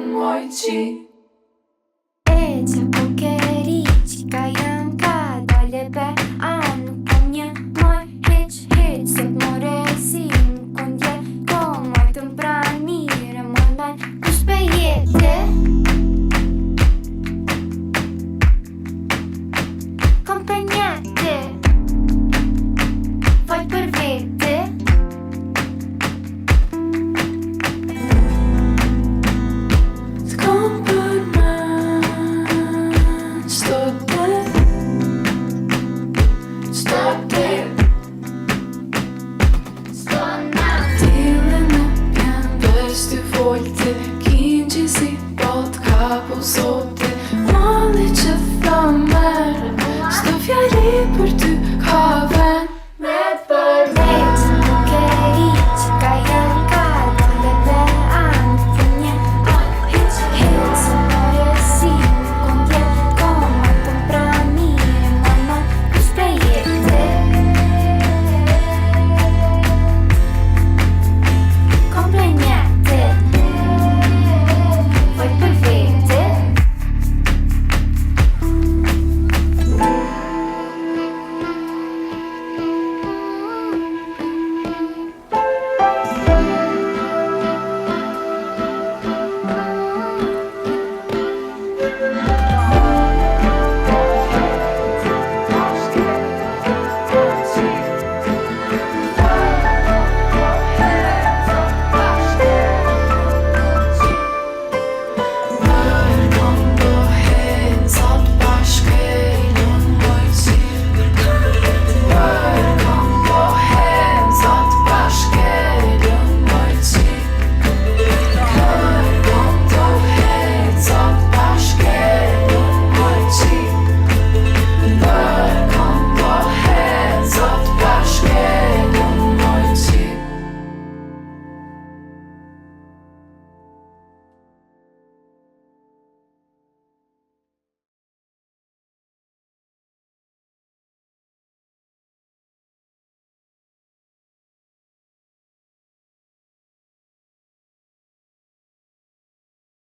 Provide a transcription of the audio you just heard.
moqi. E që pokeri qika jën ka dole be, a nuk po një moj hiq sot more si nuk po ndje ko mojtëm pra mire mondan kush pe jete kom për njete foj për vete Volte, 15 si pot kapu sote.